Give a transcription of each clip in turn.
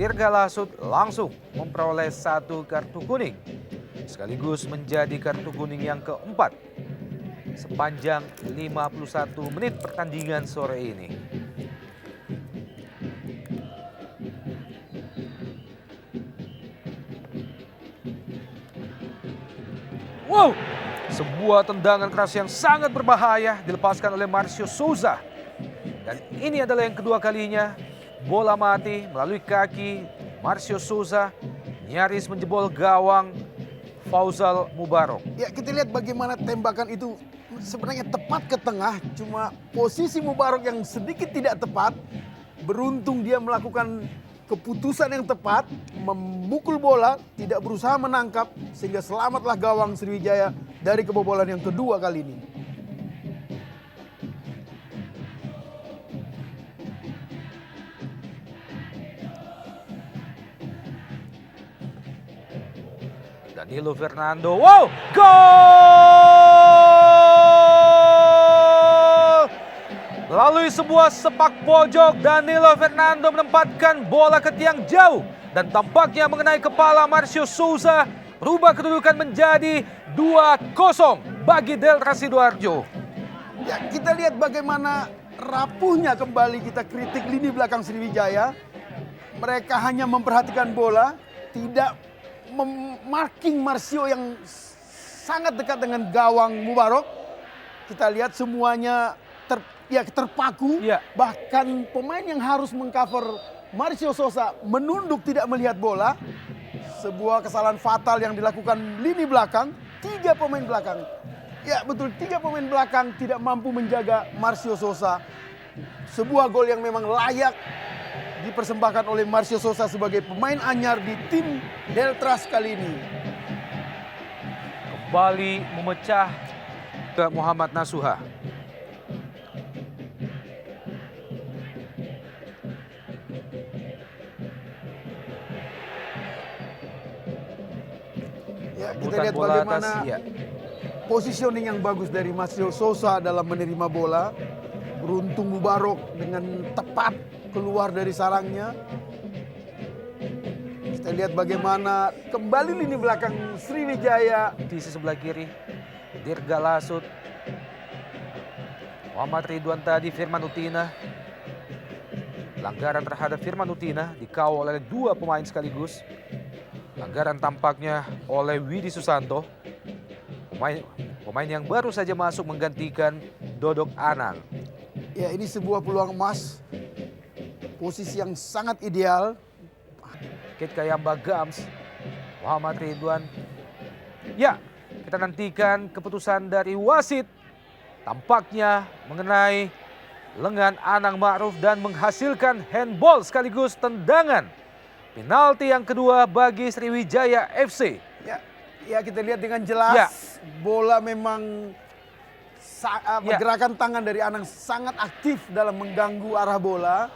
Dirga Lasut langsung memperoleh 1 kartu kuning, sekaligus menjadi kartu kuning yang keempat sepanjang 51 menit pertandingan sore ini. Wow, sebuah tendangan keras yang sangat berbahaya dilepaskan oleh Marcio Souza. Dan ini adalah yang kedua kalinya bola mati melalui kaki Marcio Souza nyaris menjebol gawang Fauzal Mubarok. Ya, kita lihat bagaimana tembakan itu sebenarnya tepat ke tengah, cuma posisi Mubarok yang sedikit tidak tepat. Beruntung dia melakukan keputusan yang tepat, memukul bola, tidak berusaha menangkap, sehingga selamatlah gawang Sriwijaya dari kebobolan yang kedua kali ini. Danilo Fernando, wow, gol! Melalui sebuah sepak pojok, Danilo Fernando menempatkan bola ke tiang jauh dan tampaknya mengenai kepala Marcio Souza, berubah kedudukan menjadi 2-0 bagi Delta Sidoarjo. Ya, kita lihat bagaimana rapuhnya kembali kita kritik lini belakang Sriwijaya. Mereka hanya memperhatikan bola, tidak marking Marcio yang sangat dekat dengan gawang Mubarok. Kita lihat semuanya terpaku. Ya. Bahkan pemain yang harus mengcover Marcio Souza menunduk tidak melihat bola. Sebuah kesalahan fatal yang dilakukan lini belakang. 3 pemain belakang. Ya betul, 3 pemain belakang tidak mampu menjaga Marcio Souza. Sebuah gol yang memang layak dipersembahkan oleh Marcio Souza sebagai pemain anyar di tim Deltras kali ini. Kembali memecah ke Muhammad Nasuha. Ya, kita lihat bagaimana positioning yang bagus dari Marcio Souza dalam menerima bola. Beruntung Mubarok dengan tepat keluar dari sarangnya. Kita lihat bagaimana kembali lini belakang Sriwijaya. Di sisi sebelah kiri, Dirga Lasut, Muhammad Ridwan tadi, Firman Utina. Pelanggaran terhadap Firman Utina dikawal oleh 2 pemain sekaligus. Pelanggaran tampaknya oleh Widi Susanto, pemain yang baru saja masuk menggantikan Dodok Anang. Ya, ini sebuah peluang emas. Posisi yang sangat ideal. Kit Kayamba Gams, Muhammad Ridwan. Ya, kita nantikan keputusan dari wasit. Tampaknya mengenai lengan Anang Ma'ruf dan menghasilkan handball sekaligus tendangan. Penalti yang kedua bagi Sriwijaya FC. Ya, kita lihat dengan jelas. Ya. Bola memang gerakan tangan dari Anang sangat aktif dalam mengganggu arah bola.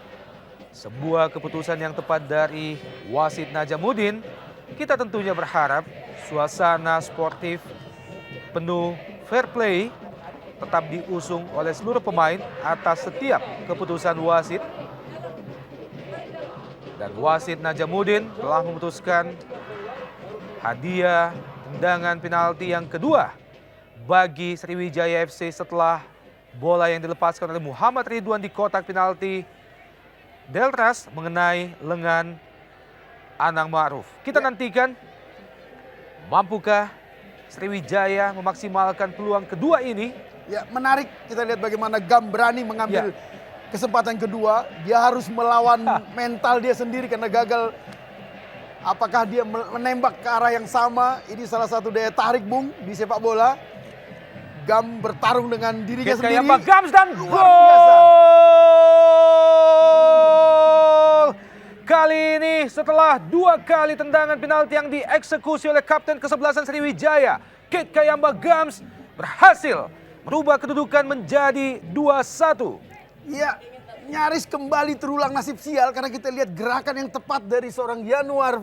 Sebuah keputusan yang tepat dari wasit Najamuddin. Kita tentunya berharap suasana sportif penuh fair play tetap diusung oleh seluruh pemain atas setiap keputusan wasit. Dan wasit Najamuddin telah memutuskan hadiah tendangan penalti yang kedua bagi Sriwijaya FC setelah bola yang dilepaskan oleh Muhammad Ridwan di kotak penalti Deltras mengenai lengan Anang Ma'ruf. Kita nantikan mampukah Sriwijaya memaksimalkan peluang kedua ini. Ya, menarik kita lihat bagaimana Gam berani mengambil kesempatan kedua. Dia harus melawan mental dia sendiri karena gagal. Apakah dia menembak ke arah yang sama? Ini salah satu daya tarik Bung di sepak bola. Gam bertarung dengan dirinya sendiri. Gams dan luar biasa. Gol! Kali ini setelah 2 kali tendangan penalti yang dieksekusi oleh kapten kesebelasan Sriwijaya, Kit Kayamba Gams berhasil merubah kedudukan menjadi 2-1. Ya, nyaris kembali terulang nasib sial karena kita lihat gerakan yang tepat dari seorang Yanuar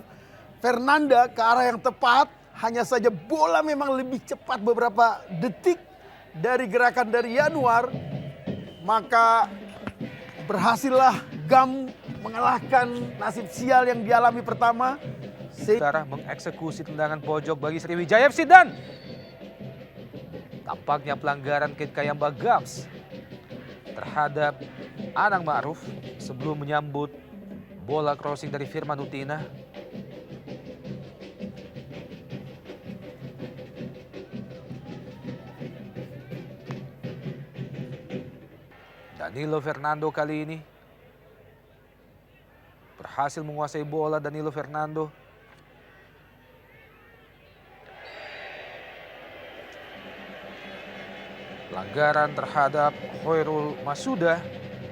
Fernanda ke arah yang tepat. Hanya saja bola memang lebih cepat beberapa detik dari gerakan dari Yanuar. Maka berhasillah Gam mengalahkan nasib sial yang dialami pertama. Utara mengeksekusi tendangan pojok bagi Sriwijaya FC dan tampaknya pelanggaran Kit Kayamba Gams terhadap Anang Ma'ruf sebelum menyambut bola crossing dari Firman Utina. Danilo Fernando kali ini berhasil menguasai bola. Danilo Fernando pelanggaran terhadap Hoirul Masuda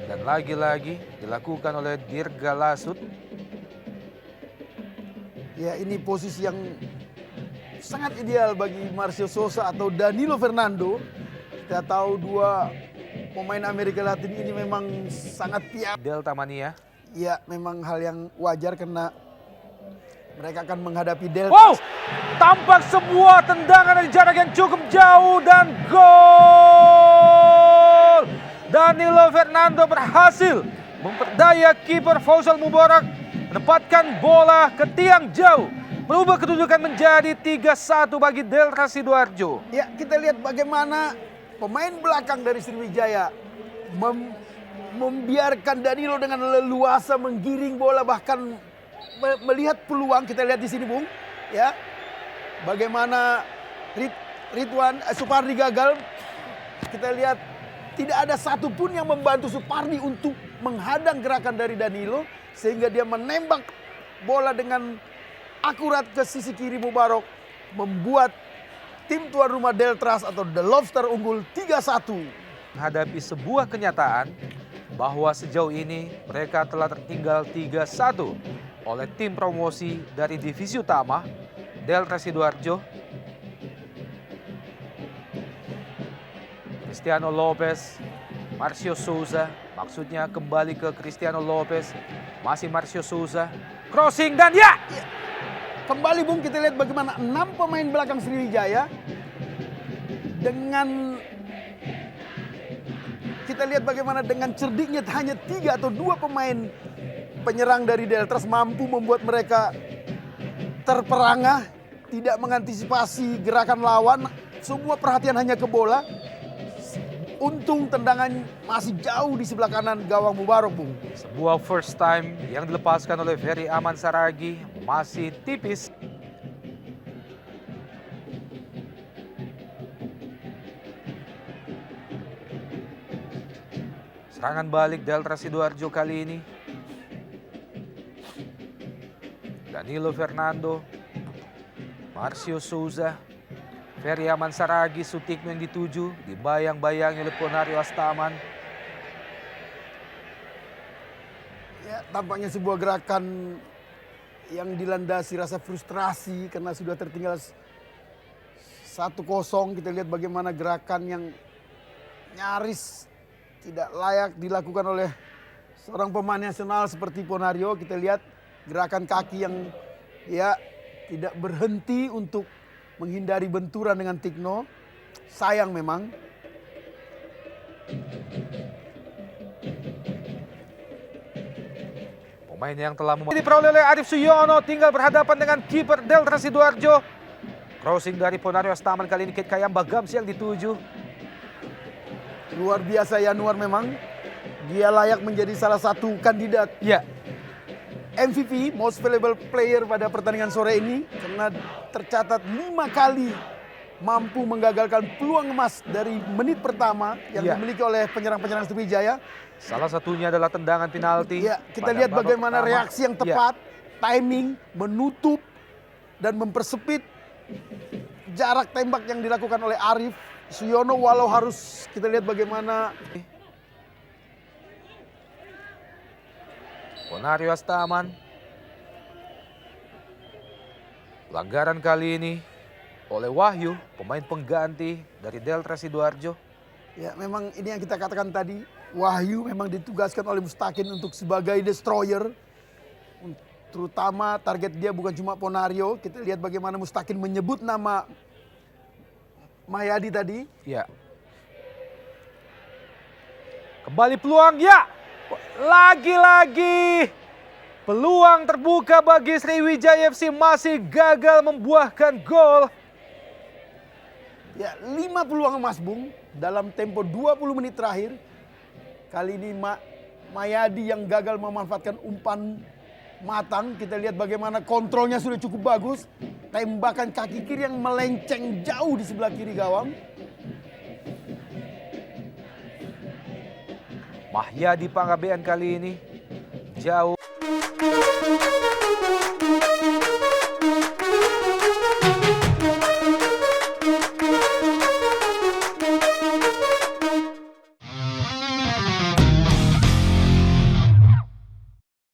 dan lagi-lagi dilakukan oleh Dirga Lasut. Ya, ini posisi yang sangat ideal bagi Marcio Sosa atau Danilo Fernando. Kita tahu dua pemain Amerika Latin ini memang sangat piawai. Delta Mania. Ya, memang hal yang wajar karena mereka akan menghadapi Delta. Wow! Tampak sebuah tendangan dari jarak yang cukup jauh dan gol! Danilo Fernando berhasil memperdaya kiper Faisal Mubarak menempatkan bola ke tiang jauh. Merubah kedudukan menjadi 3-1 bagi Delta Sidoarjo. Ya, kita lihat bagaimana pemain belakang dari Sriwijaya membiarkan Danilo dengan leluasa menggiring bola, bahkan melihat peluang. Kita lihat di sini, Bung, ya, bagaimana Supardi gagal. Kita lihat tidak ada satupun yang membantu Supardi untuk menghadang gerakan dari Danilo sehingga dia menembak bola dengan akurat ke sisi kiri Mubarak, membuat tim tuan rumah Deltras atau The Lobster unggul 3-1. Menghadapi sebuah kenyataan bahwa sejauh ini mereka telah tertinggal 3-1 oleh tim promosi dari divisi utama Delta Sidoarjo. Cristiano Lopez, Marcio Souza, maksudnya kembali ke Cristiano Lopez, masih Marcio Souza, crossing dan ya! Kembali, Bung, kita lihat bagaimana 6 pemain belakang Sriwijaya dengan kita lihat bagaimana dengan cerdiknya hanya 3 atau 2 pemain penyerang dari Deltras mampu membuat mereka terperangah, tidak mengantisipasi gerakan lawan, semua perhatian hanya ke bola. Untung tendangan masih jauh di sebelah kanan gawang Mubarak, Bung. Sebuah first time yang dilepaskan oleh Ferry Aman Saragi masih tipis. Serangan balik Delta Sidoarjo kali ini. Danilo Fernando, Marcio Souza, Ferry Aman Saragi, Sutikno yang dituju, dibayang-bayangi oleh Ponario Astaman. Ya, tampaknya sebuah gerakan yang dilandasi rasa frustrasi karena sudah tertinggal 1-0. Kita lihat bagaimana gerakan yang nyaris tidak layak dilakukan oleh seorang pemain nasional seperti Ponario. Kita lihat gerakan kaki yang ya tidak berhenti untuk menghindari benturan dengan Tikno. Sayang memang. Pemain yang telah diperoleh oleh Arif Suyono tinggal berhadapan dengan kiper Delta Sidoarjo. Crossing dari Ponario Astaman kali ini Kit Kayamba Gams yang dituju. Luar biasa Yanuar memang. Dia layak menjadi salah satu kandidat Ya, MVP, Most Valuable Player pada pertandingan sore ini. Karena tercatat 5 kali mampu menggagalkan peluang emas dari menit pertama yang dimiliki oleh penyerang-penyerang Sriwijaya. salah satunya adalah tendangan penalti. Ya, kita pada lihat babak bagaimana pertama. reaksi yang tepat, timing, menutup, dan mempersempit jarak tembak yang dilakukan oleh Arif Suyono. Walau harus kita lihat bagaimana Ponario Astaman. Pelanggaran kali ini oleh Wahyu, pemain pengganti dari Delta Sidoarjo. ya memang ini yang kita katakan tadi. Wahyu memang ditugaskan oleh Mustakin untuk sebagai destroyer. Terutama target dia bukan cuma Ponario. Kita lihat bagaimana Mustakin menyebut nama Mayadi tadi. Ya. Kembali peluang, ya. Lagi-lagi peluang terbuka bagi Sriwijaya FC masih gagal membuahkan gol. Ya, 5 peluang emas Bung dalam tempo 20 menit terakhir. Kali ini Mayadi yang gagal memanfaatkan umpan matang. Kita lihat bagaimana kontrolnya sudah cukup bagus. Tembakan kaki kiri yang melenceng jauh di sebelah kiri gawang. Mahyadi Panggabean kali ini jauh